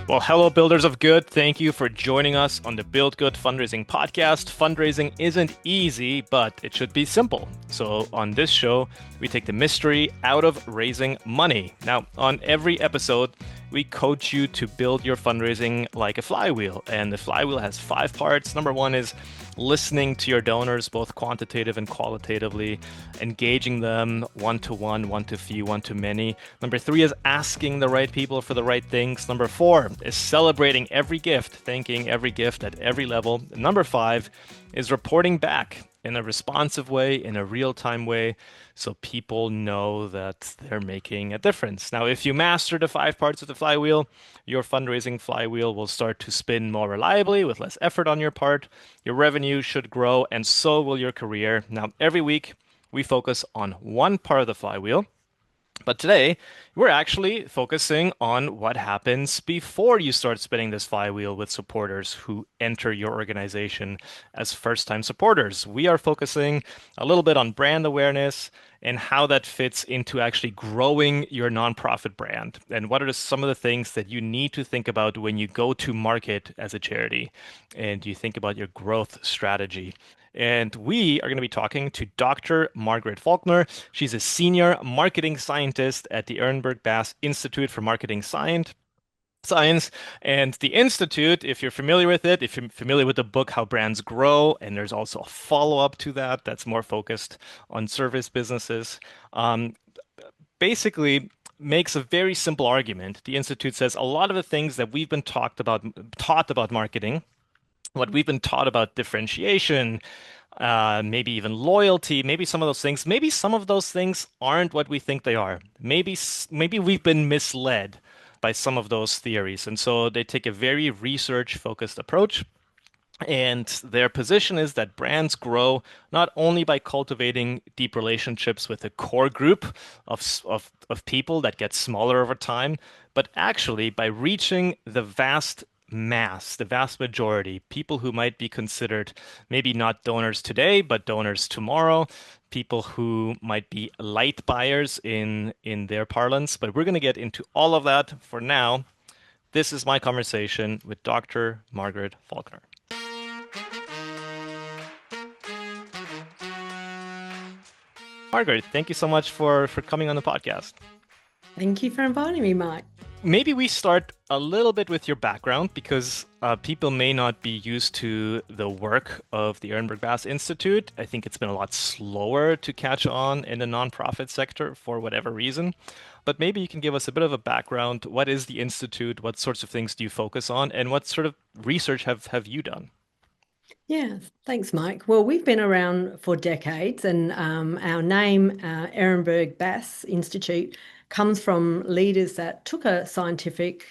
Well, hello, builders of good. Thank you for joining us on the Build Good Fundraising podcast. Fundraising isn't easy, but it should be simple. So, on this show, we take the mystery out of raising money. Now, on every episode, we coach you to build your fundraising like a flywheel. And the flywheel has 5 parts. Number one is listening to your donors, both quantitative and qualitatively, engaging them one to one, one to few, one to many. Number three is asking the right people for the right things. Number four is celebrating every gift, thanking every gift at every level. Number five is reporting back in a responsive way, in a real-time way, so people know that they're making a difference. Now, if you master the 5 parts of the flywheel, your fundraising flywheel will start to spin more reliably with less effort on your part. Your revenue should grow, and so will your career. Now, every week, we focus on one part of the flywheel. But today, we're actually focusing on what happens before you start spinning this flywheel with supporters who enter your organization as first-time supporters. We are focusing a little bit on brand awareness and how that fits into actually growing your nonprofit brand. And what are some of the things that you need to think about when you go to market as a charity and you think about your growth strategy. And we are going to be talking to Dr. Margaret Faulkner. She's a senior marketing scientist at the Ehrenberg-Bass Institute for Marketing Science. And the Institute, if you're familiar with it, if you're familiar with the book How Brands Grow, and there's also a follow-up to that that's more focused on service businesses, basically makes a very simple argument. The Institute says a lot of the things that we've been taught about marketing, what we've been taught about differentiation, maybe even loyalty, maybe some of those things aren't what we think they are. Maybe we've been misled by some of those theories. And so they take a very research-focused approach. And their position is that brands grow not only by cultivating deep relationships with a core group of people that get smaller over time, but actually by reaching the vast mass, the vast majority, people who might be considered maybe not donors today, but donors tomorrow, people who might be light buyers in their parlance. But we're going to get into all of that. For now, this is my conversation with Dr. Margaret Faulkner. Margaret, thank you so much for coming on the podcast. Thank you for inviting me, Mike. Maybe we start a little bit with your background because people may not be used to the work of the Ehrenberg-Bass Institute. I think it's been a lot slower to catch on in the nonprofit sector for whatever reason. But maybe you can give us a bit of a background. What is the Institute? What sorts of things do you focus on? And what sort of research have you done? Yeah, thanks, Mike. Well, we've been around for decades, and our name, Ehrenberg-Bass Institute, comes from leaders that took a scientific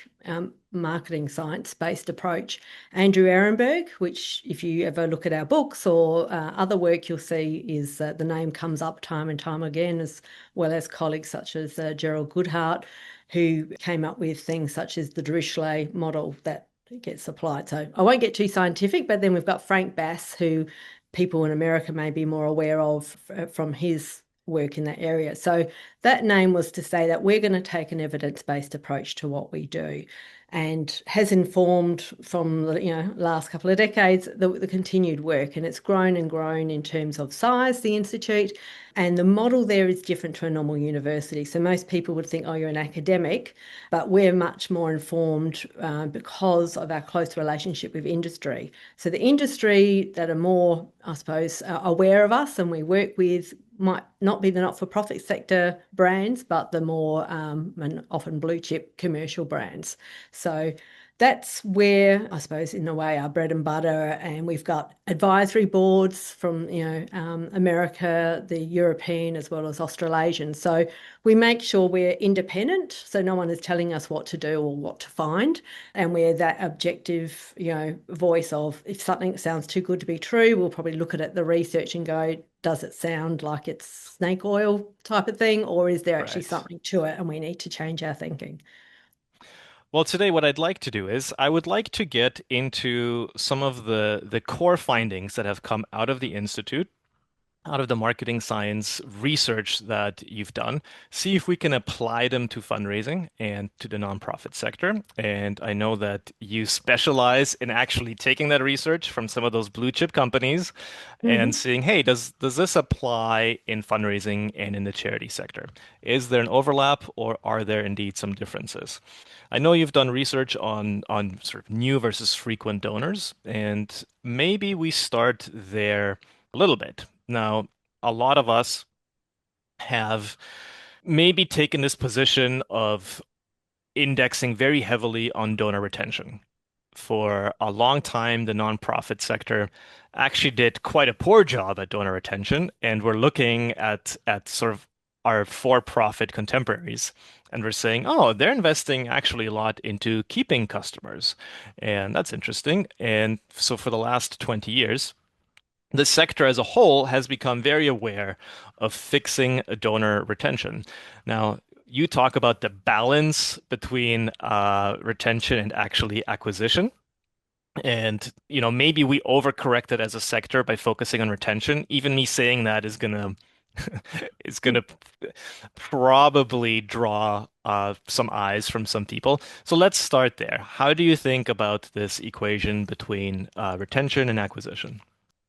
marketing science-based approach. Andrew Ehrenberg, which if you ever look at our books or other work, you'll see is the name comes up time and time again, as well as colleagues such as Gerald Goodhart, who came up with things such as the Dirichlet model that gets applied. So I won't get too scientific, but then we've got Frank Bass, who people in America may be more aware of from his work in that area. So that name was to say that we're going to take an evidence-based approach to what we do, and has informed from the last couple of decades the continued work, and it's grown and grown in terms of size, the institute, and the model there is different to a normal university. So most people would think, oh, you're an academic, but we're much more informed because of our close relationship with industry. So the industry that are more, I suppose, aware of us and we work with might not be the not-for-profit sector brands, but the more and often blue chip commercial brands. So that's where, I suppose, in a way, our bread and butter, and we've got advisory boards from, America, the European, as well as Australasian. So we make sure we're independent, so no one is telling us what to do or what to find, and we're that objective, voice of, if something sounds too good to be true, we'll probably look at the research and go, does it sound like it's snake oil type of thing, or is there actually something to it and we need to change our thinking? Well, today what I'd like to do is I would like to get into some of the core findings that have come out of the Institute. out of the marketing science research that you've done, see if we can apply them to fundraising and to the nonprofit sector. And I know that you specialize in actually taking that research from some of those blue chip companies and Hmm. seeing, hey, does this apply in fundraising and in the charity sector? Is there an overlap or are there indeed some differences? I know you've done research on sort of new versus frequent donors, and maybe we start there a little bit. Now, a lot of us have maybe taken this position of indexing very heavily on donor retention. For a long time, the nonprofit sector actually did quite a poor job at donor retention, and we're looking at sort of our for-profit contemporaries, and we're saying, oh, they're investing actually a lot into keeping customers, and that's interesting. And so for the last 20 years, the sector as a whole has become very aware of fixing donor retention. Now, you talk about the balance between retention and actually acquisition. And, maybe we overcorrected as a sector by focusing on retention. Even me saying that is gonna probably draw some eyes from some people. So let's start there. How do you think about this equation between retention and acquisition?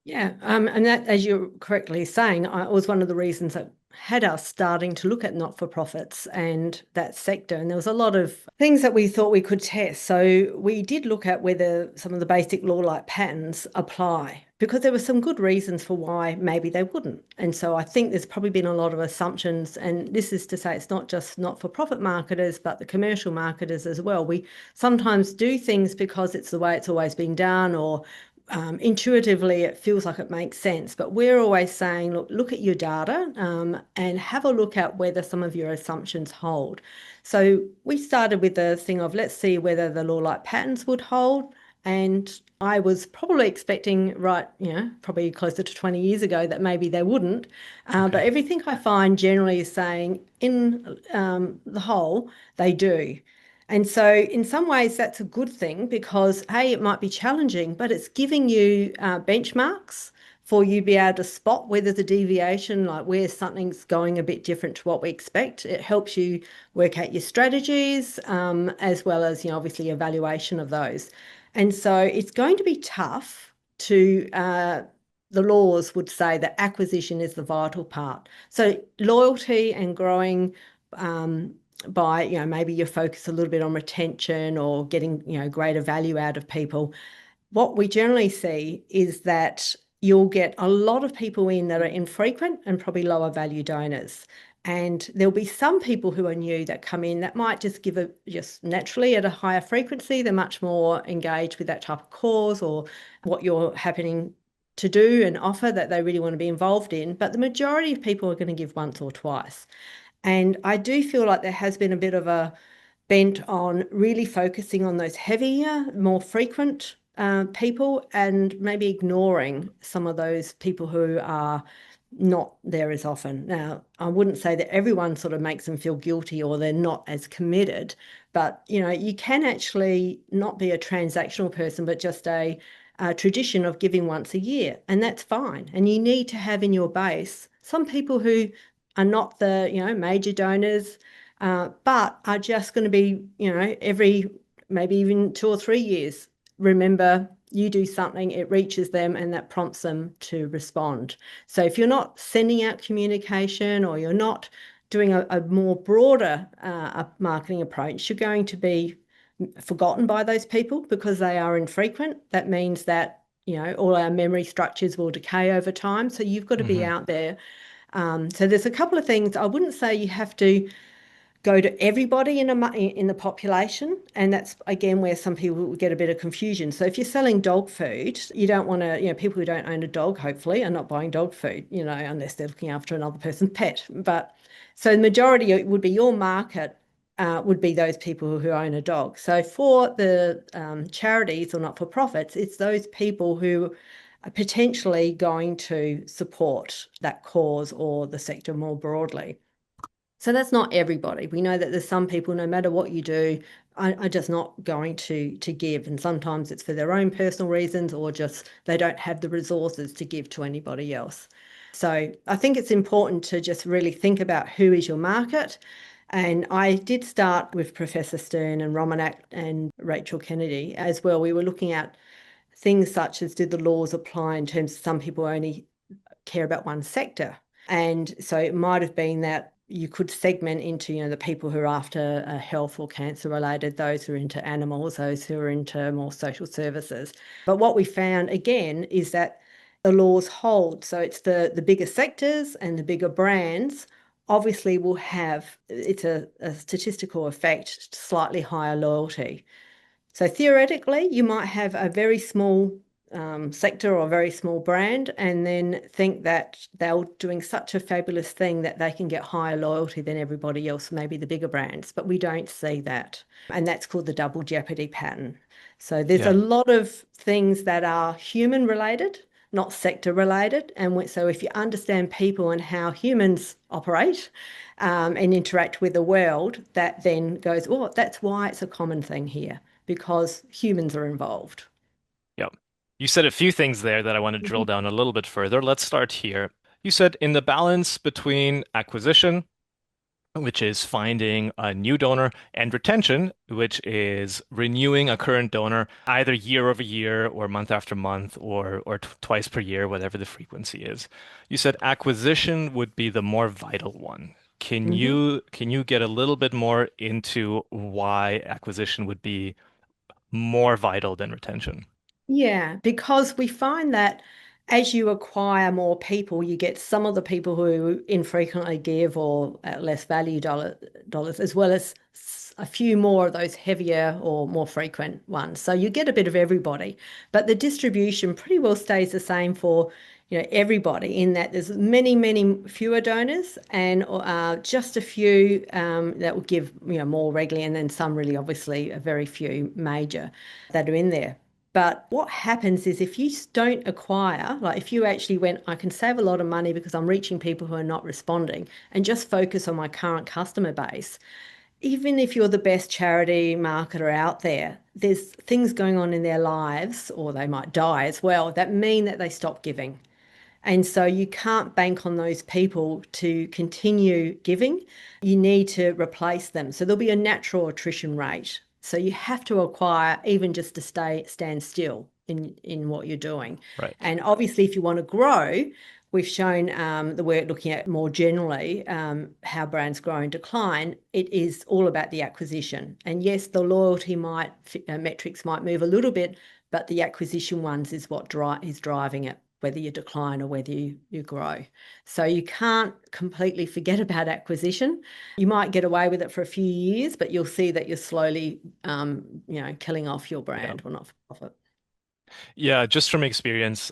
Yeah, and that, as you're correctly saying, was one of the reasons that had us starting to look at not-for-profits and that sector. And there was a lot of things that we thought we could test. So we did look at whether some of the basic law-like patterns apply, because there were some good reasons for why maybe they wouldn't. And so I think there's probably been a lot of assumptions, and this is to say it's not just not-for-profit marketers, but the commercial marketers as well. We sometimes do things because it's the way it's always been done, or intuitively it feels like it makes sense, but we're always saying, look at your data, and have a look at whether some of your assumptions hold. So we started with the thing of, let's see whether the law-like patterns would hold. And I was probably expecting, right, probably closer to 20 years ago, that maybe they wouldn't. But Okay. everything I find generally is saying in the whole, they do. And so, in some ways, that's a good thing because, hey, it might be challenging, but it's giving you benchmarks for you to be able to spot whether the deviation, like where something's going a bit different to what we expect. It helps you work out your strategies, as well as, obviously evaluation of those. And so, it's going to be tough to. The laws would say that acquisition is the vital part. So, loyalty and growing. By maybe you focus a little bit on retention or getting greater value out of people. What we generally see is that you'll get a lot of people in that are infrequent and probably lower value donors. And there'll be some people who are new that come in that might just give it just naturally at a higher frequency. They're much more engaged with that type of cause or what you're happening to do and offer that they really want to be involved in. But the majority of people are going to give once or twice. And I do feel like there has been a bit of a bent on really focusing on those heavier, more frequent people and maybe ignoring some of those people who are not there as often. Now, I wouldn't say that everyone sort of makes them feel guilty or they're not as committed, but you can actually not be a transactional person, but just a tradition of giving once a year, and that's fine. And you need to have in your base some people who are not the major donors, but are just going to be every maybe even 2 or 3 years. Remember, you do something, it reaches them, and that prompts them to respond. So if you're not sending out communication or you're not doing a more broader marketing approach, you're going to be forgotten by those people because they are infrequent. That means that all our memory structures will decay over time. So you've got to be Hmm. out there. So there's a couple of things. I wouldn't say you have to go to everybody in the population, and that's again where some people will get a bit of confusion. So if you're selling dog food, you don't want to, people who don't own a dog hopefully are not buying dog food, unless they're looking after another person's pet. But so the majority would be your market. Would be those people who own a dog. So for the charities or not-for-profits, it's those people who are potentially going to support that cause or the sector more broadly. So that's not everybody. We know that there's some people, no matter what you do, are just not going to give. And sometimes it's for their own personal reasons or just they don't have the resources to give to anybody else. So I think it's important to just really think about who is your market. And I did start with Professor Stern and Romanak and Rachel Kennedy as well. We were looking at things such as, did the laws apply in terms of some people only care about one sector? And so it might have been that you could segment into, the people who are after health or cancer related, those who are into animals, those who are into more social services. But what we found again is that the laws hold. So it's the bigger sectors and the bigger brands obviously will have, it's a statistical effect, slightly higher loyalty. So theoretically, you might have a very small sector or a very small brand and then think that they're doing such a fabulous thing that they can get higher loyalty than everybody else, maybe the bigger brands, but we don't see that. And that's called the double jeopardy pattern. So there's a Yeah. lot of things that are human related, not sector related. And so if you understand people and how humans operate and interact with the world, that then goes, oh, that's why it's a common thing here, because humans are involved. Yeah. You said a few things there that I want to drill Mhm. down a little bit further. Let's start here. You said in the balance between acquisition, which is finding a new donor, and retention, which is renewing a current donor either year over year or month after month or twice per year, whatever the frequency is. You said acquisition would be the more vital one. Can Mhm. you get a little bit more into why acquisition would be more vital than retention? Yeah, because we find that as you acquire more people, you get some of the people who infrequently give or at less value dollars, as well as a few more of those heavier or more frequent ones. So you get a bit of everybody, but the distribution pretty well stays the same for everybody in that there's many, many fewer donors and just a few that will give more regularly, and then some really obviously a very few major that are in there. But what happens is if you don't acquire, like if you actually went, I can save a lot of money because I'm reaching people who are not responding and just focus on my current customer base, even if you're the best charity marketer out there, there's things going on in their lives, or they might die as well, that mean that they stop giving. And so you can't bank on those people to continue giving. You need to replace them. So there'll be a natural attrition rate. So you have to acquire even just to stand still in what you're doing. Right. And obviously, if you want to grow, we've shown the work looking at more generally how brands grow and decline. It is all about the acquisition. And yes, the loyalty metrics might move a little bit, but the acquisition ones is what is driving it, whether you decline or whether you grow. So you can't completely forget about acquisition. You might get away with it for a few years, but you'll see that you're slowly, killing off your Yeah. brand. Well, not for profit. Yeah, just from experience,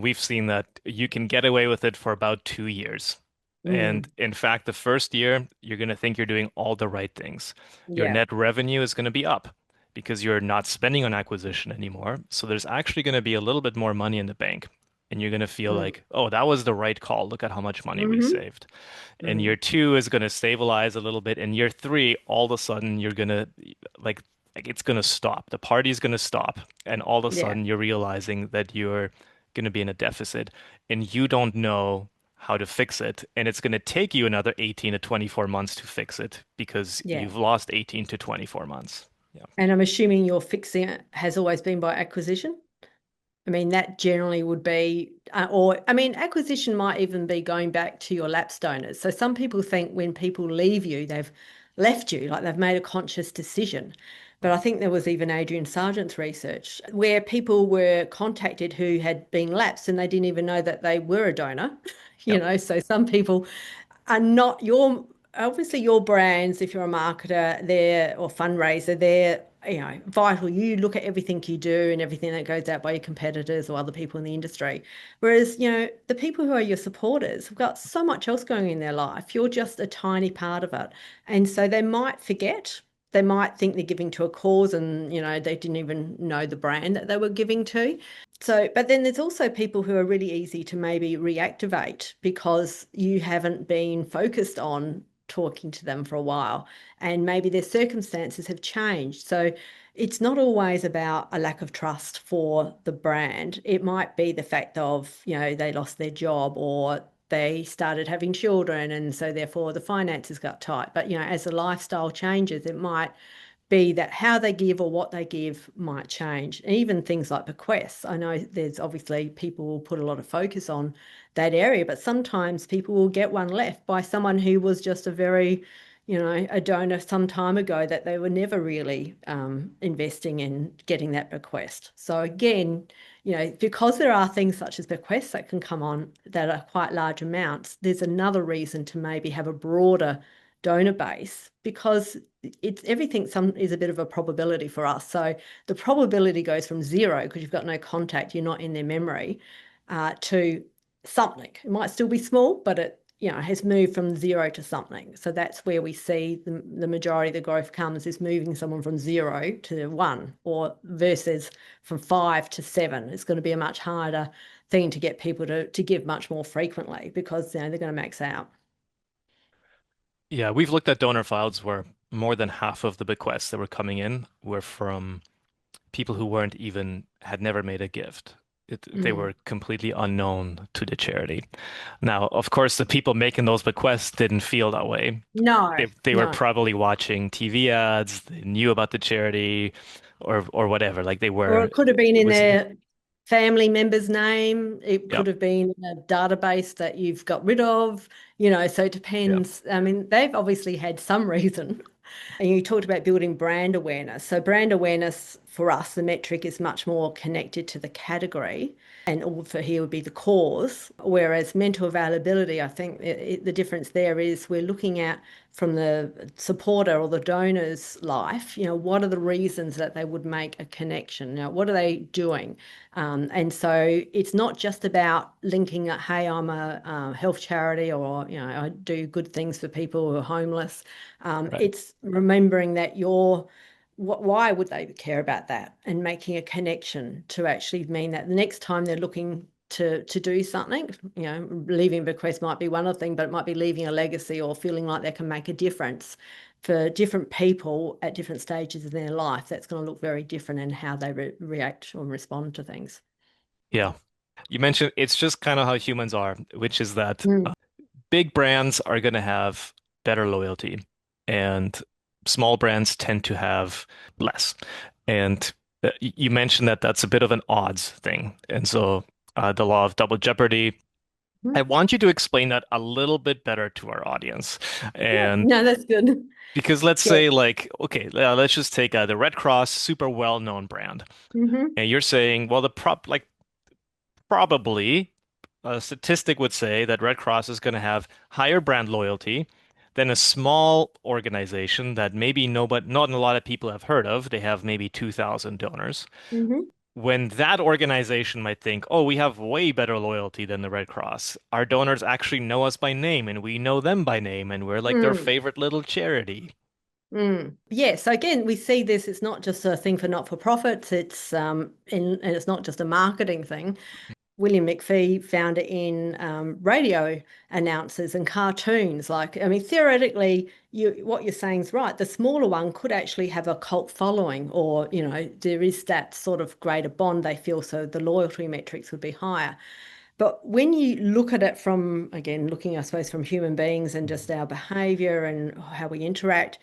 we've seen that you can get away with it for about 2 years. And Mm, in fact, the first year, you're going to think you're doing all the right things. Your yeah. net revenue is going to be up because you're not spending on acquisition anymore. So there's actually going to be a little bit more money in the bank. And you're going to feel Mm. like, oh, that was the right call. Look at how much money we Mm-hmm. saved. And year Mm. two is going to stabilize a little bit. And year three, all of a sudden, you're going to like it's going to stop. The party's going to stop. And all of a Yeah. sudden, you're realizing that you're going to be in a deficit and you don't know how to fix it. And it's going to take you another 18 to 24 months to fix it because Yeah. you've lost 18 to 24 months. Yeah. And I'm assuming your fixing it has always been by acquisition. I mean, that generally would be, or I mean, acquisition might even be going back to your lapse donors. So some people think when people leave you, they've left you, like they've made a conscious decision. But I think there was even Adrian Sargent's research where people were contacted who had been lapsed and they didn't even know that they were a donor. Yep. So some people are not obviously your brands, if you're a marketer there or fundraiser, they're vital. You look at everything you do and everything that goes out by your competitors or other people in the industry. Whereas, the people who are your supporters have got so much else going in their life. You're just a tiny part of it. And so they might forget. They might think they're giving to a cause and, they didn't even know the brand that they were giving to. So, but then there's also people who are really easy to maybe reactivate because you haven't been focused on talking to them for a while, and maybe their circumstances have changed. So it's not always about a lack of trust for the brand. It might be the fact of, they lost their job, or they started having children, and so therefore the finances got tight. But, as the lifestyle changes, it might be that how they give or what they give might change. And even things like bequests. I know there's obviously people will put a lot of focus on that area, but sometimes people will get one left by someone who was just a very, a donor some time ago, that they were never really investing in getting that bequest. So again, because there are things such as bequests that can come on that are quite large amounts, there's another reason to maybe have a broader donor base, because it's everything is a bit of a probability for us. So the probability goes from 0, because you've got no contact, you're not in their memory, to something. It might still be small, but it has moved from 0 to something. So that's where we see the majority of the growth comes, is moving someone from 0 to 1, or versus from 5 to 7. It's going to be a much harder thing to get people to give much more frequently, because they're going to max out. Yeah, we've looked at donor files where more than half of the bequests that were coming in were from people who had never made a gift. They Mm. were completely unknown to the charity. Now, of course, the people making those bequests didn't feel that way. No, They were no. probably watching TV ads, they knew about the charity, or whatever. Like Or it could have been it in was, their family member's name. It yeah, could have been in a database that you've got rid of, so it yeah, depends. I mean, they've obviously had some reason. And you talked about building brand awareness. So brand awareness for us, the metric is much more connected to the category, and all for here would be the cause. Whereas mental availability, I think the difference there is we're looking at, from the supporter or the donor's life, what are the reasons that they would make a connection? What are they doing? And so it's not just about linking that, hey, I'm a health charity, or, I do good things for people who are homeless. right. It's remembering that why would they care about that, and making a connection to actually mean that the next time they're looking to do something, leaving a bequest might be one of the things, but it might be leaving a legacy, or feeling like they can make a difference for different people at different stages of their life. That's going to look very different in how they react or respond to things. Yeah. You mentioned it's just kind of how humans are, which is that Mm. big brands are going to have better loyalty, and small brands tend to have less. And you mentioned that that's a bit of an odds thing. And so the law of double jeopardy, I want you to explain that a little bit better to our audience. Yeah, And no, that's good. because let's Yeah. say, like, okay, let's just take the Red Cross, super well-known brand. Hmm. And you're saying, well, probably a statistic would say that Red Cross is going to have higher brand loyalty than a small organization that maybe not a lot of people have heard of. They have maybe 2,000 donors. Hmm. When that organization might think, oh, we have way better loyalty than the Red Cross. Our donors actually know us by name, and we know them by name, and we're like their Mm. favorite little charity. Mm. Yeah, so again, we see this, it's not just a thing for not-for-profits, and it's not just a marketing thing. William McPhee found it in radio announcers and cartoons. Like, I mean, theoretically, what you're saying is right. The smaller one could actually have a cult following, or, there is that sort of greater bond they feel, so the loyalty metrics would be higher. But when you look at it from, again, looking, I suppose, from human beings and just our behavior and how we interact,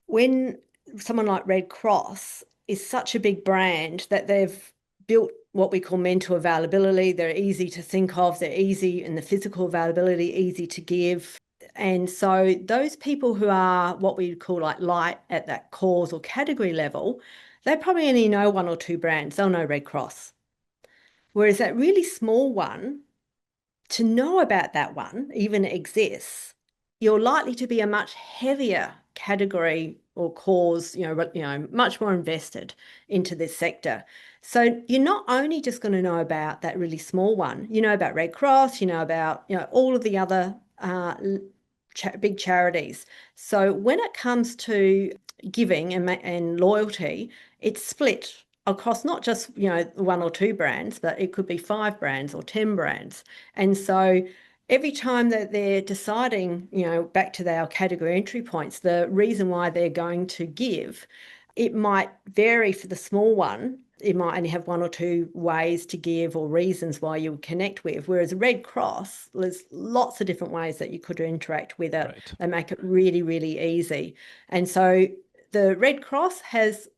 when someone like Red Cross is such a big brand that they've built what we call mental availability, they're easy to think of, they're easy in the physical availability, easy to give. And so those people who are what we call like light at that cause or category level, they probably only know one or two brands. They'll know Red Cross. Whereas that really small one, to know about that one even exists, you're likely to be a much heavier category or cause, much more invested into this sector. So you're not only just going to know about that really small one, you know about Red Cross, you know about, all of the other big charities. So when it comes to giving and loyalty, it's split across not just, one or two brands, but it could be 5 brands or 10 brands. And so every time that they're deciding, back to our category entry points, the reason why they're going to give, it might vary for the small one. It might only have one or two ways to give or reasons why you would connect with. Whereas a Red Cross, there's lots of different ways that you could interact with it. Right. They make it really, really easy. And so the Red Cross has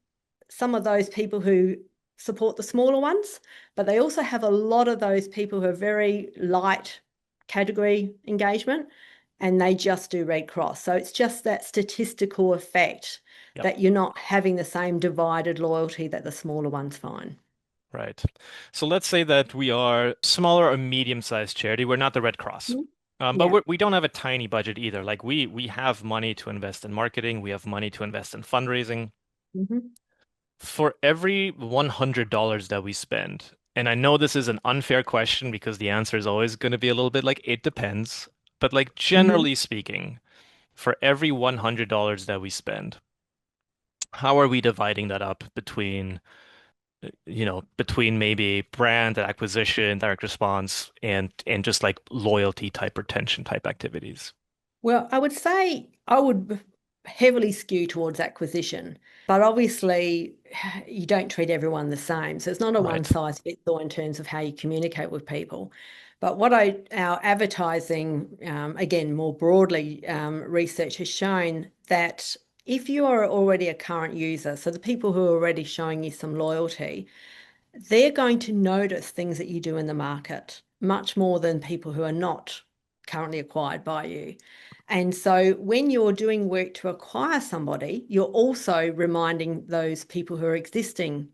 some of those people who support the smaller ones, but they also have a lot of those people who are very light category engagement and they just do Red Cross. So it's just that statistical effect Yep. that you're not having the same divided loyalty that the smaller ones find. Right. So let's say that we are smaller or medium-sized charity. We're not the Red Cross. Mhm. But Yeah. we don't have a tiny budget either. Like we have money to invest in marketing, we have money to invest in fundraising. Mhm. For every $100 that we spend, and I know this is an unfair question because the answer is always going to be a little bit like it depends, but like Mhm. generally speaking, for every $100 that we spend, how are we dividing that up between, between maybe brand acquisition, direct response, and just like loyalty type retention type activities? Well, I would say I would heavily skew towards acquisition, but obviously you don't treat everyone the same. So it's not a one Right. size fits all in terms of how you communicate with people. But our advertising, again, more broadly, research has shown that if you are already a current user, so the people who are already showing you some loyalty, they're going to notice things that you do in the market much more than people who are not currently acquired by you. And so when you're doing work to acquire somebody, you're also reminding those people who are existing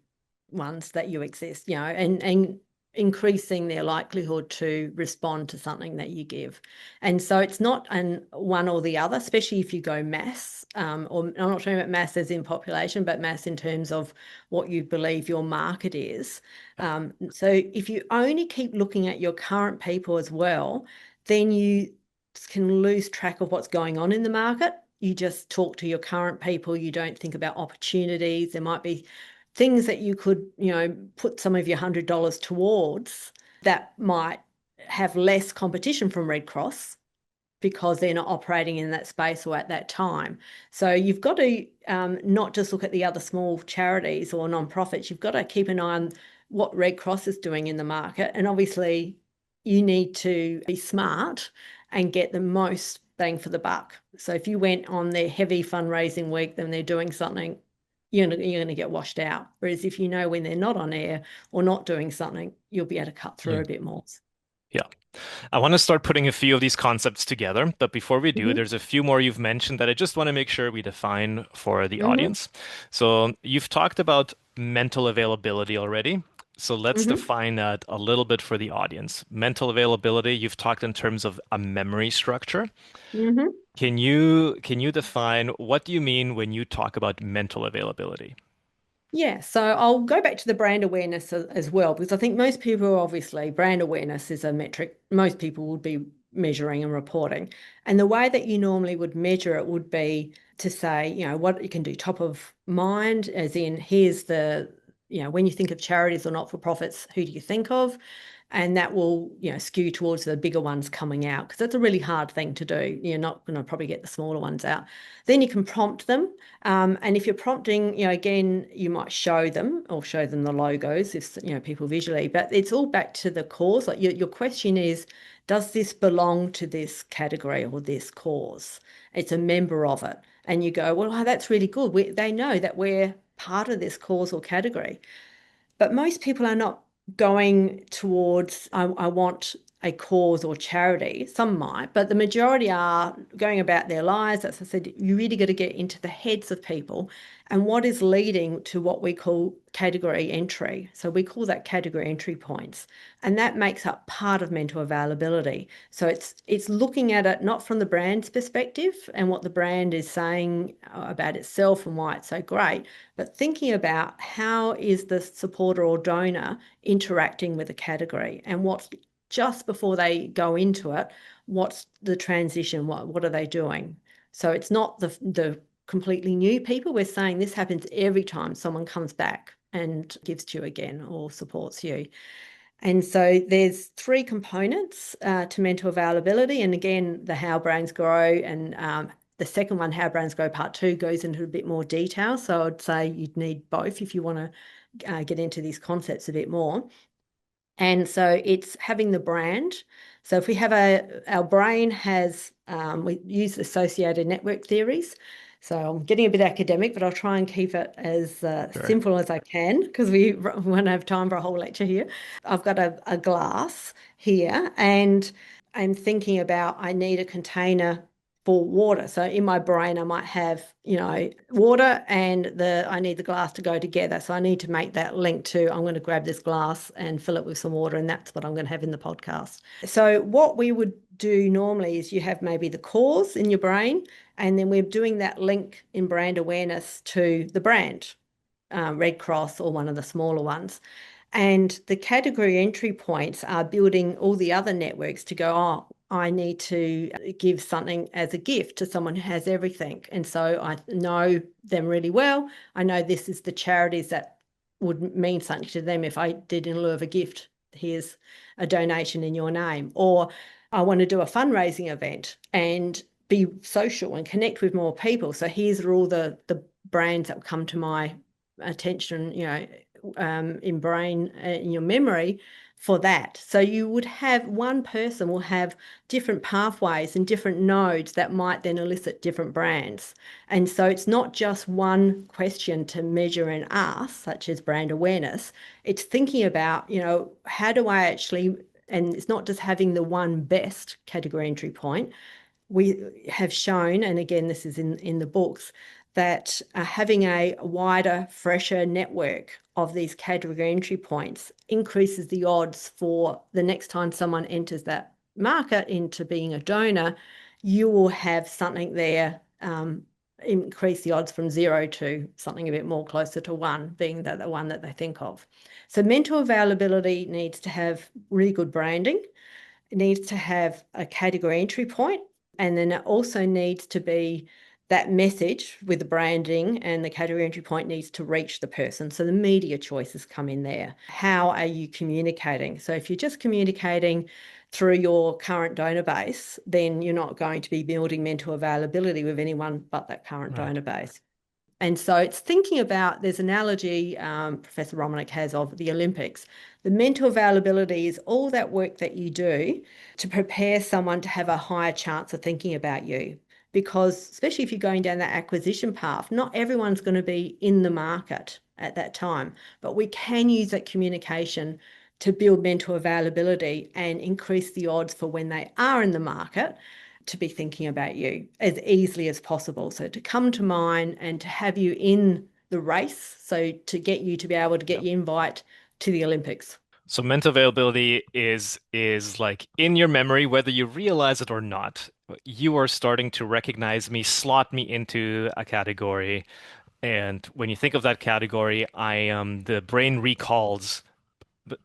ones that you exist, and increasing their likelihood to respond to something that you give. And so it's not an one or the other, especially if you go mass, or I'm not talking about mass as in population, but mass in terms of what you believe your market is. So if you only keep looking at your current people as well, then you can lose track of what's going on in the market. You just talk to your current people. You don't think about opportunities. There might be things that you could, put some of your $100 towards that might have less competition from Red Cross because they're not operating in that space or at that time. So you've got to not just look at the other small charities or nonprofits. You've got to keep an eye on what Red Cross is doing in the market. And obviously, you need to be smart and get the most bang for the buck. So if you went on their heavy fundraising week, then they're doing something, you're going to get washed out. Whereas if you know when they're not on air or not doing something, you'll be able to cut through Yeah. a bit more. Yeah. I want to start putting a few of these concepts together, but before we do, Mhm. there's a few more you've mentioned that I just want to make sure we define for the Mhm. audience. So you've talked about mental availability already. So let's Mhm. define that a little bit for the audience. Mental availability, you've talked in terms of a memory structure. Mhm. Can you define what do you mean when you talk about mental availability? Yeah, so I'll go back to the brand awareness as well, because I think most people, obviously, brand awareness is a metric most people would be measuring and reporting. And the way that you normally would measure it would be to say, what you can do top of mind, as in, here's when you think of charities or not-for-profits, who do you think of? And that will, skew towards the bigger ones coming out because that's a really hard thing to do. You're not going to probably get the smaller ones out. Then you can prompt them. And if you're prompting, again, you might show them or show them the logos if, people visually, but it's all back to the cause. Like your question is, does this belong to this category or this cause? It's a member of it. And you go, well, that's really good. They know that we're part of this cause or category. But most people are not going towards, I want a cause or charity. Some might, but the majority are going about their lives. As I said, you really got to get into the heads of people and what is leading to what we call category entry. So we call that category entry points. And that makes up part of mental availability. So it's looking at it not from the brand's perspective and what the brand is saying about itself and why it's so great, but thinking about how is the supporter or donor interacting with the category and what's just before they go into it, what's the transition, what are they doing? So it's not the completely new people. We're saying this happens every time someone comes back and gives to you again or supports you. And so there's three components to mental availability. And again, the How Brains Grow and the second one, How Brains Grow Part 2, goes into a bit more detail. So I'd say you'd need both if you want to get into these concepts a bit more. And so it's having the brand. So if we have our brain has, we use associated network theories. So I'm getting a bit academic, but I'll try and keep it as Sure. simple as I can because we won't have time for a whole lecture here. I've got a glass here and I'm thinking about I need a container for water. So in my brain, I might have, water and I need the glass to go together. So I need to make that link to I'm going to grab this glass and fill it with some water, and that's what I'm going to have in the podcast. So what we would do normally is you have maybe the cause in your brain, and then we're doing that link in brand awareness to the brand, Red Cross or one of the smaller ones. And the category entry points are building all the other networks to go, oh, I need to give something as a gift to someone who has everything. And so I know them really well. I know this is the charities that would mean something to them if I did in lieu of a gift. Here's a donation in your name. Or I want to do a fundraising event and be social and connect with more people. So here's all the brands that come to my attention, in brain, in your memory for that. So you would have one person will have different pathways and different nodes that might then elicit different brands. And so it's not just one question to measure and ask, such as brand awareness. It's thinking about, how do I actually, and it's not just having the one best category entry point. We have shown, and again, this is in the books, that having a wider, fresher network of these category entry points increases the odds for the next time someone enters that market into being a donor, you will have something there, increase the odds from 0 to something a bit more closer to 1, being the one that they think of. So mental availability needs to have really good branding. It needs to have a category entry point, and then it also needs to be that message with the branding, and the category entry point needs to reach the person. So the media choices come in there. How are you communicating? So if you're just communicating through your current donor base, then you're not going to be building mental availability with anyone but that current Right. donor base. And so it's thinking about, there's an analogy Professor Romanek has of the Olympics. The mental availability is all that work that you do to prepare someone to have a higher chance of thinking about you. Because especially if you're going down that acquisition path, not everyone's going to be in the market at that time, but we can use that communication to build mental availability and increase the odds for when they are in the market to be thinking about you as easily as possible. So to come to mind and to have you in the race, so to get you to be able to get Yeah. your invite to the Olympics. So mental availability is like in your memory, whether you realize it or not. You are starting to recognize me, slot me into a category. And when you think of that category, the brain recalls,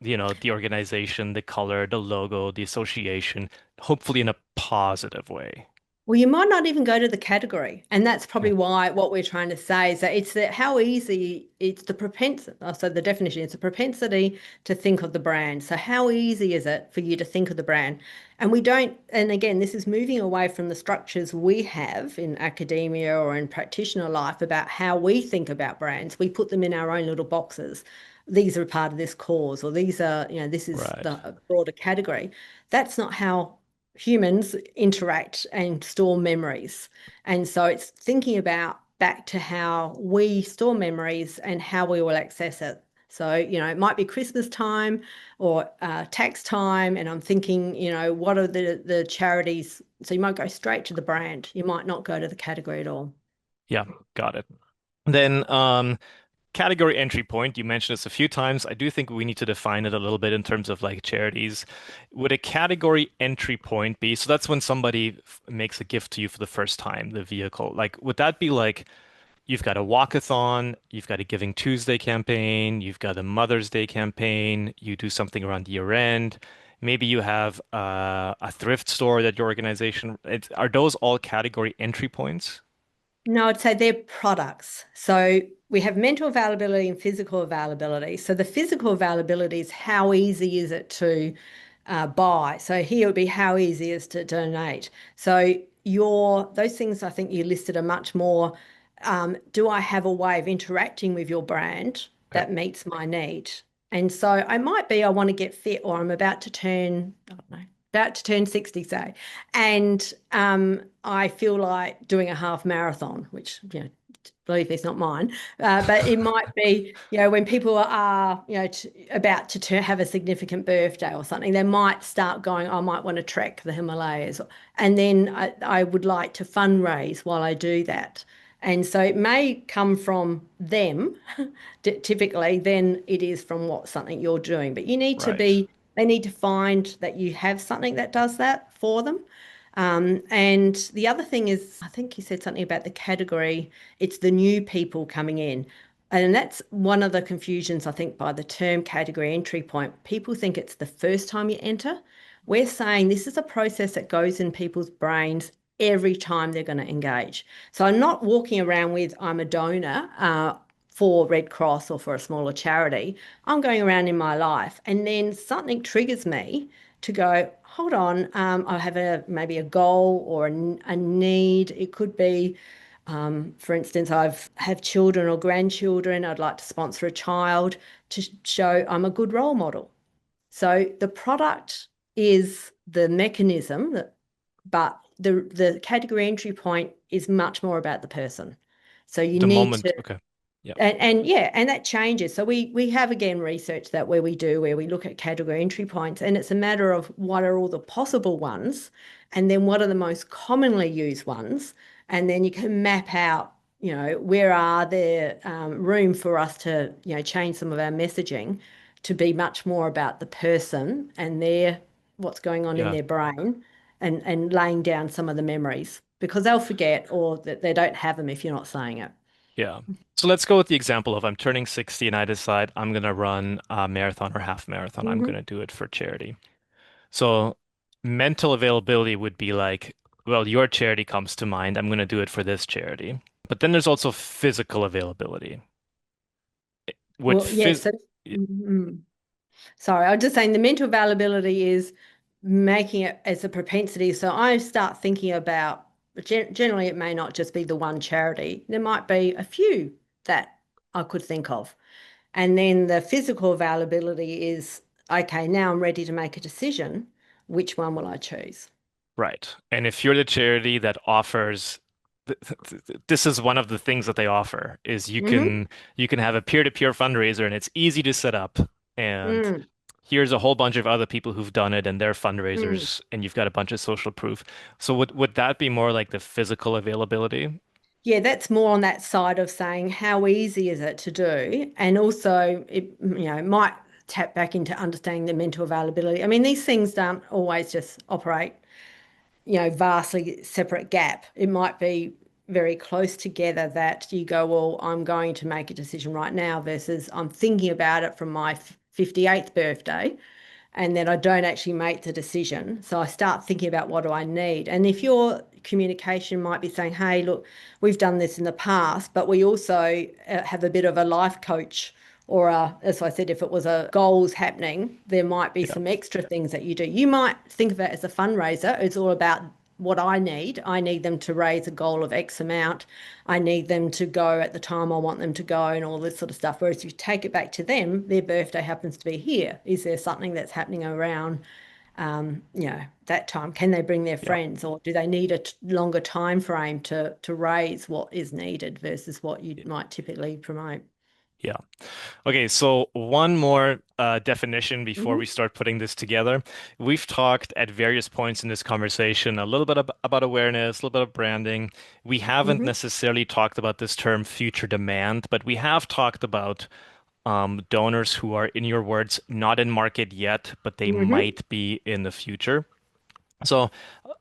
the organization, the color, the logo, the association, hopefully in a positive way. Well, you might not even go to the category. And that's probably Yeah. why what we're trying to say is that it's that how easy it's the propensity. So the definition is the propensity to think of the brand. So how easy is it for you to think of the brand? And we don't, and again, this is moving away from the structures we have in academia or in practitioner life about how we think about brands. We put them in our own little boxes. These are part of this cause, or these are, this is Right. the broader category. That's not how humans interact and store memories. And so it's thinking about back to how we store memories and how we will access it. So, it might be Christmas time or tax time, and I'm thinking, what are the charities? So you might go straight to the brand. You might not go to the category at all. Yeah, got it. Then category entry point, you mentioned this a few times. I do think we need to define it a little bit in terms of like charities. Would a category entry point be, so that's when somebody makes a gift to you for the first time, the vehicle. Like, would that be like you've got a walkathon, you've got a Giving Tuesday campaign, you've got a Mother's Day campaign, you do something around year end. Maybe you have a thrift store that your organization, are those all category entry points? No, I'd say they're products. So we have mental availability and physical availability. So the physical availability is how easy is it to buy. So here would be how easy is to donate. So those things I think you listed are much more, do I have a way of interacting with your brand Okay. that meets my need? And so I might be, I want to get fit, or I'm about to turn, I don't know, about to turn 60, say, and I feel like doing a half marathon, which, believe me, it's not mine, but it might be, when people are, about to have a significant birthday or something, they might start going, I might want to trek the Himalayas. And then I would like to fundraise while I do that. And so it may come from them, typically, than it is from what something you're doing. But Right. they need to find that you have something that does that for them. And the other thing is, I think you said something about the category. It's the new people coming in. And that's one of the confusions, I think, by the term category entry point. People think it's the first time you enter. We're saying this is a process that goes in people's brains every time they're going to engage. So I'm not walking around with, I'm a donor for Red Cross or for a smaller charity. I'm going around in my life, and then something triggers me to go, hold on, I have maybe a goal or a need. It could be, for instance, have children or grandchildren. I'd like to sponsor a child to show I'm a good role model. So the product is the mechanism but the category entry point is much more about the person. So you The need moment. to Okay. Yeah. and yeah, and that changes. So we have again research that where we look at category entry points, and it's a matter of what are all the possible ones, and then what are the most commonly used ones, and then you can map out, where are there room for us to, change some of our messaging to be much more about the person and what's going on in Yeah. their brain, and laying down some of the memories because they'll forget or that they don't have them if you're not saying it. Yeah. So let's go with the example of I'm turning 60 and I decide I'm going to run a marathon or half marathon. I'm going Mhm. to do it for charity. So mental availability would be like, well, your charity comes to mind. I'm going to do it for this charity. But then there's also physical availability. Would Well, yes. phys So, mm, sorry, I was just saying the mental availability is making it as a propensity. So I start thinking about, generally, it may not just be the one charity. There might be a few that I could think of. And then the physical availability is, okay, now I'm ready to make a decision. Which one will I choose? right. And if you're the charity that offers this is one of the things that they offer is Hmm. you can have a peer-to-peer fundraiser and it's easy to set up and Mm, here's a whole bunch of other people who've done it and their mm. fundraisers and you've got a bunch of social proof. So would that be more like the physical availability? Yeah, that's more on that side of saying how easy is it to do, and also it might tap back into understanding the mental availability. I mean, these things don't always just operate, vastly separate gap. It might be very close together that you go, well, I'm going to make a decision right now versus I'm thinking about it from my 58th birthday and then I don't actually make the decision. So I start thinking about what do I need. And if your communication might be saying, hey, look, we've done this in the past, but we also have a bit of a life coach or as I said, if it was a goals happening, there might be Yeah. some extra things that you do. You might think of it as a fundraiser. It's all about what I need. I need them to raise a goal of X amount. I need them to go at the time I want them to go and all this sort of stuff. Whereas if you take it back to them, their birthday happens to be here. Is there something that's happening around, that time? Can they bring their Yeah. friends or do they need a longer time frame to raise what is needed versus what you Yeah. might typically promote? Yeah. Okay, so one more definition before we Hmm. start putting this together. We've talked at various points in this conversation a little bit about awareness, a little bit of branding. We haven't Hmm. necessarily talked about this term future demand, but we have talked about donors who are, in your words, not in market yet, but they Hmm. might be in the future. So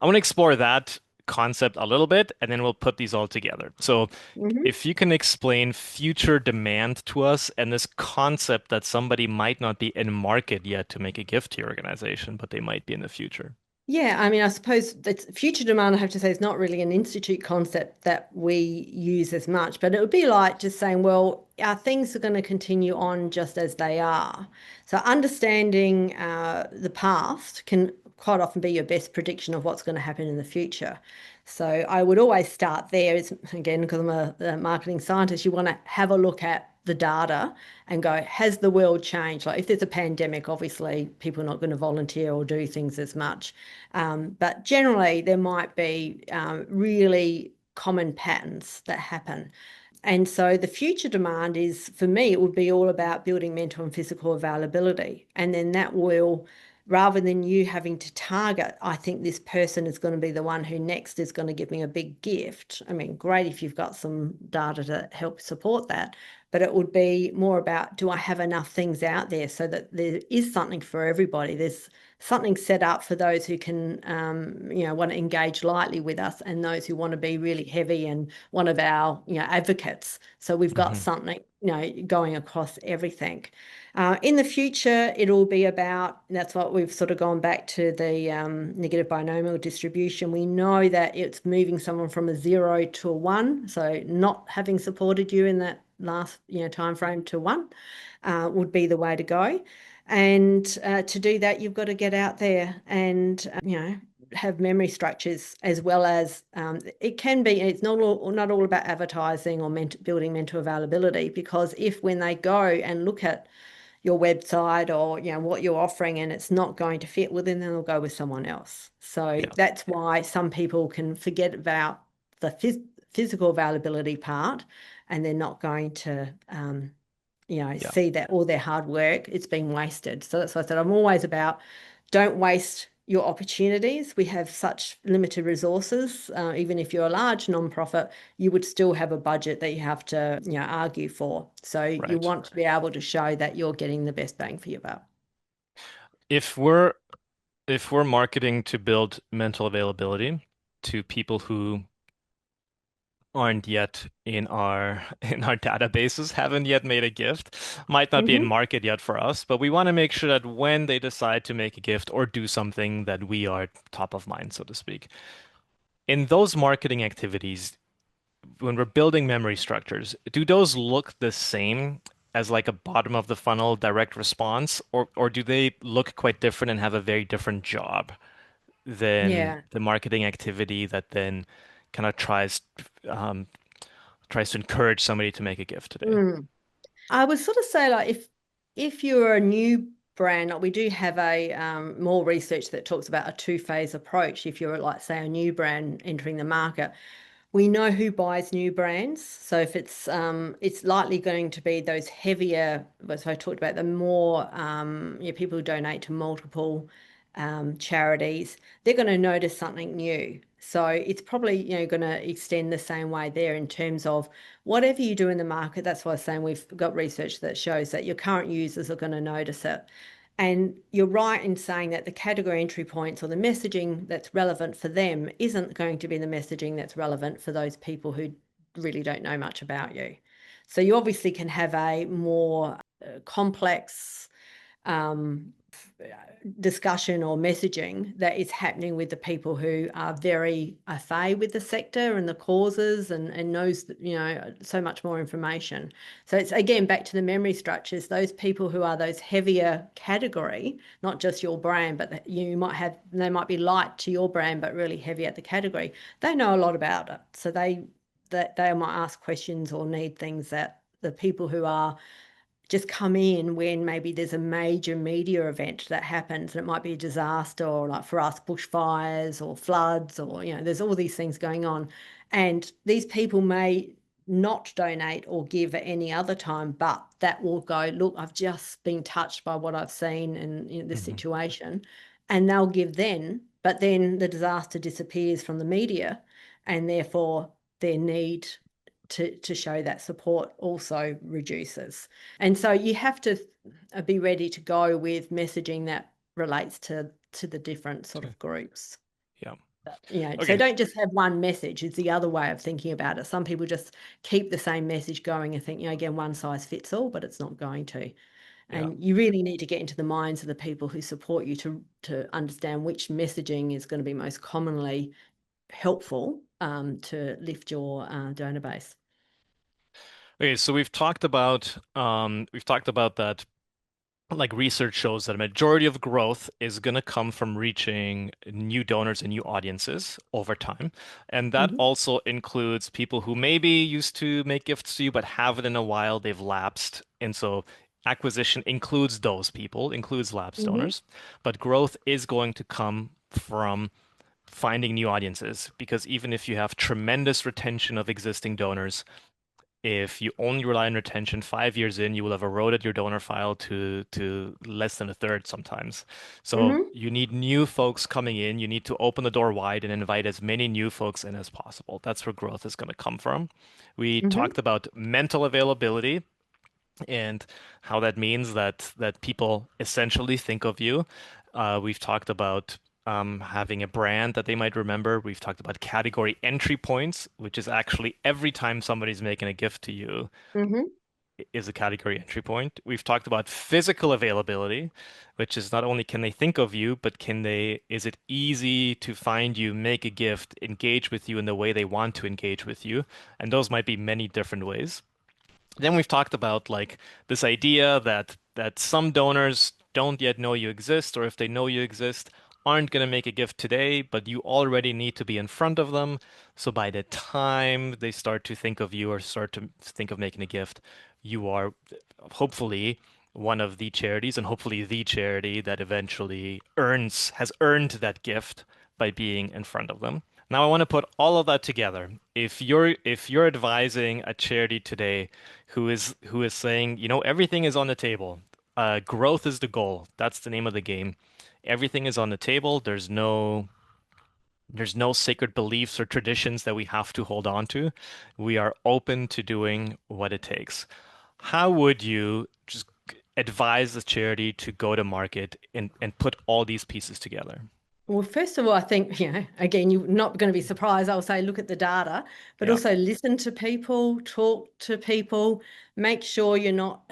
I want to explore that concept a little bit, and then we'll put these all together. So Hmm. if you can explain future demand to us and this concept that somebody might not be in market yet to make a gift to your organization, but they might be in the future. Yeah, I mean, I suppose that's future demand, I have to say, is not really an institute concept that we use as much, but it would be like just saying, well, our things are going to continue on just as they are. So understanding the past can quite often be your best prediction of what's going to happen in the future. So I would always start there. Is again, because I'm a marketing scientist, you want to have a look at the data and go, has the world changed? Like if there's a pandemic, obviously people are not going to volunteer or do things as much. But generally, there might be really common patterns that happen. And so the future demand is, for me, it would be all about building mental and physical availability. And then that will, rather than you having to target, I think this person is going to be the one who next is going to give me a big gift. I mean, great if you've got some data to help support that, but it would be more about, do I have enough things out there so that there is something for everybody? There's something set up for those who can, want to engage lightly with us and those who want to be really heavy and one of our, advocates. So we've got Hmm. something, going across everything. In the future, it'll be about, that's what we've sort of gone back to the negative binomial distribution. We know that it's moving someone from a 0 to a 1. So not having supported you in that last, time frame to 1 would be the way to go. And to do that, you've got to get out there and, have memory structures as well as it can be, it's not all about advertising or building mental availability, because if when they go and look at your website or, what you're offering and it's not going to fit, well, then they'll go with someone else. So Yeah, that's why some people can forget about the physical availability part and they're not going to yeah, see that all their hard work, it's been wasted. So that's why I said I'm always about don't waste your opportunities. We have such limited resources. Even if you're a large nonprofit, you would still have a budget that you have to, argue for. So you right. want to be able to show that you're getting the best bang for your buck. If we're if we're marketing to build mental availability to people who aren't yet in our in our databases, haven't yet made a gift, might not be in Hmm. market yet for us, but we want to make sure that when they decide to make a gift or do something that we are top of mind, so to speak. In those marketing activities, when we're building memory structures, do those look the same as like a bottom of the funnel direct response, or do they look quite different and have a very different job than Yeah. the marketing activity that then kind of um, tries to encourage somebody to make a gift today? Mm. I would sort of say like if you're a new brand, like we do have a more research that talks about a two-phase approach. If you're like say a new brand entering the market, we know who buys new brands. So if it's likely going to be those heavier, as I talked about, the more people who donate to multiple charities, they're going to notice something new. So it's probably, going to extend the same way there in terms of whatever you do in the market. That's why I'm saying we've got research that shows that your current users are going to notice it. And you're right in saying that the category entry points or the messaging that's relevant for them isn't going to be the messaging that's relevant for those people who really don't know much about you. So you obviously can have a more complex um, discussion or messaging that is happening with the people who are very au fait with the sector and the causes and knows, so much more information. So it's again back to the memory structures, those people who are those heavier category, not just your brand, but you might have, they might be light to your brand, but really heavy at the category. They know a lot about it. So they might ask questions or need things that the people who are just come in when maybe there's a major media event that happens, and it might be a disaster, or like for us, bushfires or floods, or there's all these things going on. And these people may not donate or give at any other time, but that will go, look, I've just been touched by what I've seen in this Hmm. situation. And they'll give then, but then the disaster disappears from the media, and therefore their need to show that support also reduces. And so you have to be ready to go with messaging that relates to the different sort Okay. of groups. Yeah. So Okay. don't just have one message, is the other way of thinking about it. Some people just keep the same message going and think, again, one size fits all, but it's not going to. Yeah. And you really need to get into the minds of the people who support you to understand which messaging is going to be most commonly helpful to lift your donor base. Okay, so we've talked about that like research shows that a majority of growth is going to come from reaching new donors and new audiences over time. And that Hmm. also includes people who maybe used to make gifts to you but haven't in a while, they've lapsed. And so acquisition includes those people, includes lapsed Hmm. donors. But growth is going to come from finding new audiences because even if you have tremendous retention of existing donors, if you only rely on retention 5 years in, you will have eroded your donor file to less than a third sometimes. So Hmm. you need new folks coming in. You need to open the door wide and invite as many new folks in as possible. That's where growth is going to come from. We Hmm. talked about mental availability and how that means that people essentially think of you. We've talked about having a brand that they might remember. We've talked about category entry points, which is actually every time somebody's making a gift to you Hmm. is a category entry point. We've talked about physical availability, which is not only can they think of you, but is it easy to find you, make a gift, engage with you in the way they want to engage with you? And those might be many different ways. Then we've talked about like this idea that some donors don't yet know you exist, or if they know you exist, aren't going to make a gift today, but you already need to be in front of them. So by the time they start to think of you or start to think of making a gift, you are hopefully one of the charities and hopefully the charity that eventually has earned that gift by being in front of them. Now I want to put all of that together. If you're advising a charity today who is saying, everything is on the table. Growth is the goal. That's the name of the game. Everything is on the table. There's no sacred beliefs or traditions that we have to hold on to. We are open to doing what it takes. How would you just advise the charity to go to market and put all these pieces together? Well, first of all, I think, again, you're not going to be surprised. I'll say look at the data, but Yeah. also listen to people, talk to people, make sure you're not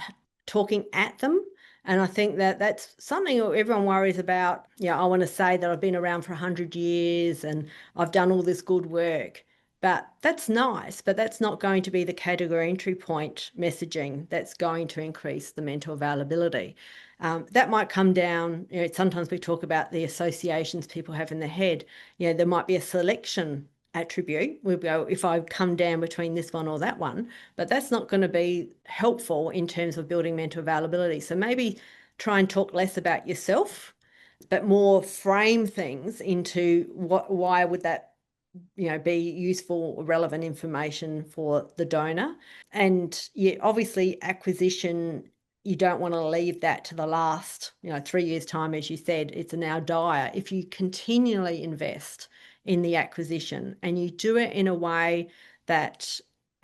talking at them. And I think that that's something that everyone worries about. Yeah, I want to say that I've been around for 100 years and I've done all this good work. But that's nice, but that's not going to be the category entry point messaging that's going to increase the mental availability. That might come down, sometimes we talk about the associations people have in their head. There might be a selection attribute. We'll go, if I come down between this one or that one, but that's not going to be helpful in terms of building mental availability. So maybe try and talk less about yourself, but more frame things into why would that be useful, relevant information for the donor. And yeah, obviously acquisition, you don't want to leave that to the last, 3 years' time, as you said, it's now dire. If you continually invest in the acquisition and you do it in a way that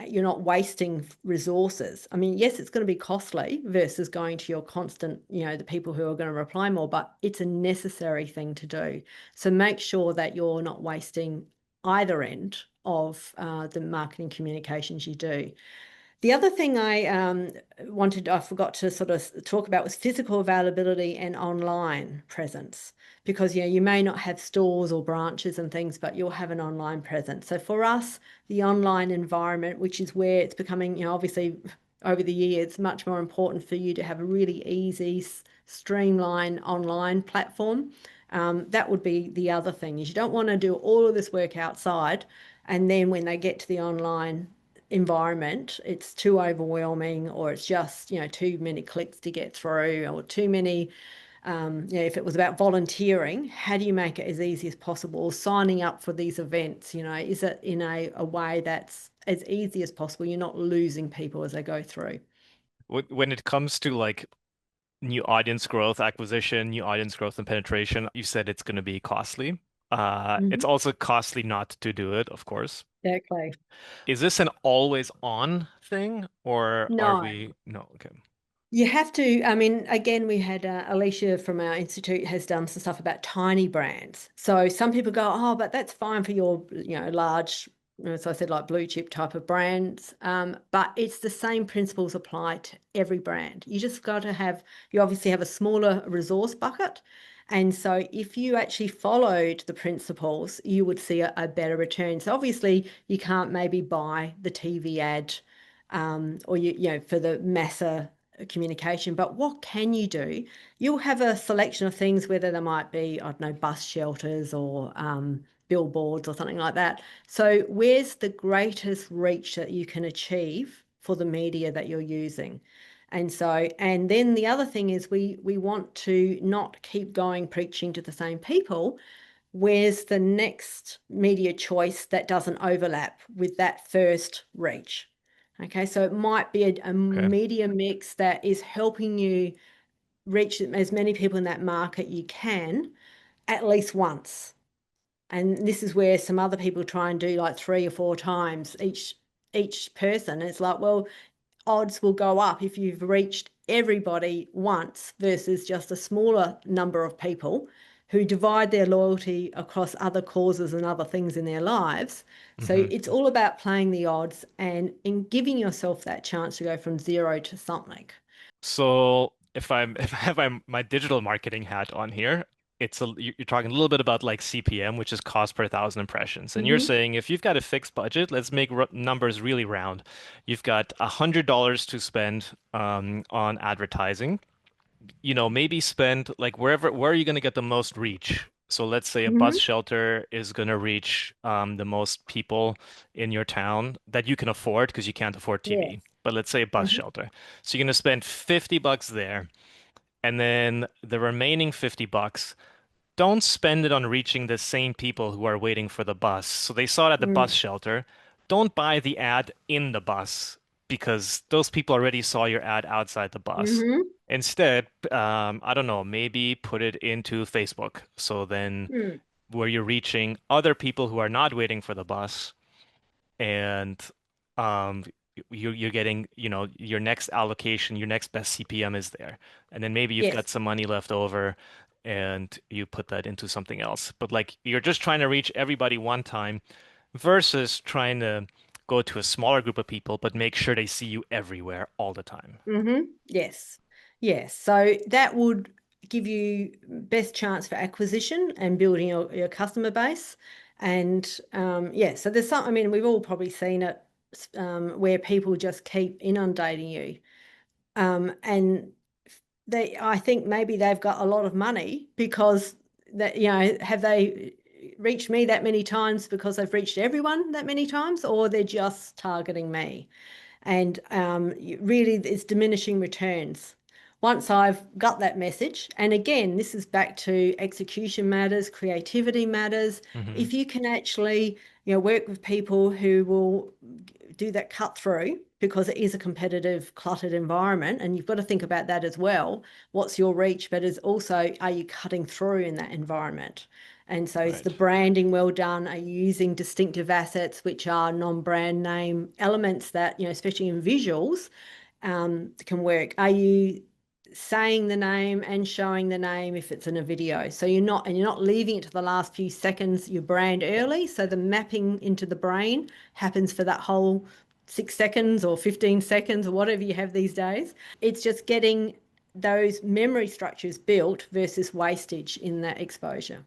you're not wasting resources. I mean, yes, it's going to be costly versus going to your constant, the people who are going to reply more, but it's a necessary thing to do. So make sure that you're not wasting either end of the marketing communications you do. The other thing I forgot to sort of talk about was physical availability and online presence, because you may not have stores or branches and things, but you'll have an online presence. So for us, the online environment, which is where it's becoming, obviously over the years, much more important for you to have a really easy, streamlined online platform. That would be the other thing, is you don't want to do all of this work outside, and then when they get to the online environment, it's too overwhelming, or it's just, too many clicks to get through, or too many. If it was about volunteering, how do you make it as easy as possible? Or signing up for these events, is it in a way that's as easy as possible? You're not losing people as they go through. When it comes to like new audience growth, acquisition, new audience growth and penetration, you said it's going to be costly. It's Mhm. also costly not to do it, of course. Exactly. Is this an always on thing or are No. we? No, okay. You have to, I mean, again, we had Alicia from our institute has done some stuff about tiny brands. So some people go, oh, but that's fine for your, large as I said, like blue chip type of brands. But it's the same principles apply to every brand. You just got to have, you obviously have a smaller resource bucket. And so if you actually followed the principles, you would see a better return. So obviously you can't maybe buy the TV ad or for the massa communication, but what can you do? You'll have a selection of things, whether there might be, I don't know, bus shelters or billboards or something like that. So where's the greatest reach that you can achieve for the media that you're using? And then the other thing is we want to not keep going preaching to the same people. Where's the next media choice that doesn't overlap with that first reach? Okay, so it might be a Okay. media mix that is helping you reach as many people in that market you can at least once. And this is where some other people try and do like 3 or 4 times each person. It's like, well, odds will go up if you've reached everybody once versus just a smaller number of people who divide their loyalty across other causes and other things in their lives. So Hmm. it's all about playing the odds and in giving yourself that chance to go from zero to something. So if I have my digital marketing hat on here, you're talking a little bit about like CPM, which is cost per thousand impressions. And you're Mm-hmm. saying if you've got a fixed budget, let's make r numbers really round. You've got $100 to spend on advertising. Maybe spend like where are you going to get the most reach? So let's say a bus Mm-hmm. shelter is going to reach the most people in your town that you can afford because you can't afford TV. Yes. But let's say a bus Mm-hmm. shelter. So you're going to spend $50 there, and then the remaining $50, don't spend it on reaching the same people who are waiting for the bus. So they saw it at the bus shelter. Don't buy the ad in the bus because those people already saw your ad outside the bus. Mm-hmm. Instead, I don't know, maybe put it into Facebook. So then Mm-hmm. where you're reaching other people who are not waiting for the bus and um you're getting, your next allocation, your next best CPM is there. And then maybe you've got Yes. some money left over and you put that into something else. But like you're just trying to reach everybody one time versus trying to go to a smaller group of people, but make sure they see you everywhere all the time. Yes. Yes. So that would give you best chance for acquisition and building your customer base. And yeah, so there's some, I mean, we've all probably seen it where people just keep inundating you. And I think maybe they've got a lot of money because that, have they reached me that many times because they've reached everyone that many times, or they're just targeting me? And really it's diminishing returns once I've got that message. And again, this is back to execution matters, creativity matters. Hmm. If you can actually, work with people who will do that cut through, because it is a competitive, cluttered environment, and you've got to think about that as well. What's your reach, but is also, are you cutting through in that environment? And so is the Right. branding well done? Are you using distinctive assets, which are non-brand name elements that, especially in visuals, can work? Are you saying the name and showing the name if it's in a video? So you're not leaving it to the last few seconds, your brand early. So the mapping into the brain happens for that whole 6 seconds or 15 seconds or whatever you have these days. It's just getting those memory structures built versus wastage in that exposure.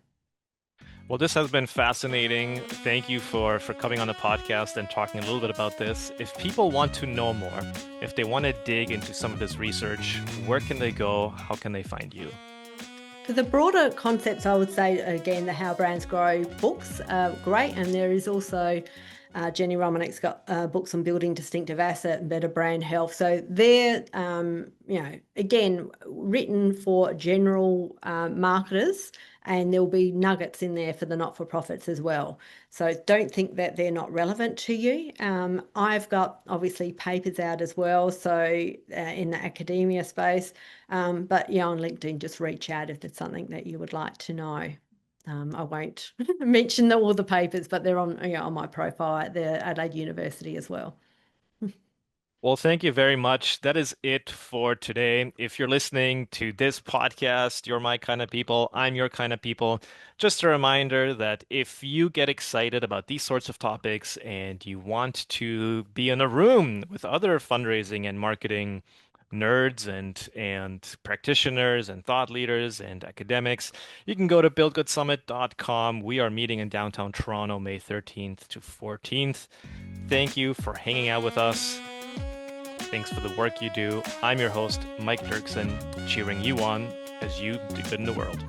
Well, this has been fascinating. Thank you for coming on the podcast and talking a little bit about this. If people want to know more, if they want to dig into some of this research, where can they go? How can they find you? For the broader concepts, I would say again the How Brands Grow books are great, and there is also Jenny Romanik's got books on building distinctive asset and better brand health. So they're again written for general marketers, and there'll be nuggets in there for the not-for-profits as well. So don't think that they're not relevant to you. I've got obviously papers out as well, so in the academia space. But yeah, on LinkedIn, just reach out if there's something that you would like to know. I won't mention all the papers, but they're on my profile at the Adelaide University as well. Well, thank you very much. That is it for today. If you're listening to this podcast, you're my kind of people, I'm your kind of people. Just a reminder that if you get excited about these sorts of topics and you want to be in a room with other fundraising and marketing nerds and practitioners and thought leaders and academics, you can go to buildgoodsummit.com. We are meeting in downtown Toronto, May 13th to 14th. Thank you for hanging out with us. Thanks for the work you do. I'm your host, Mike Dirksen, cheering you on as you do good in the world.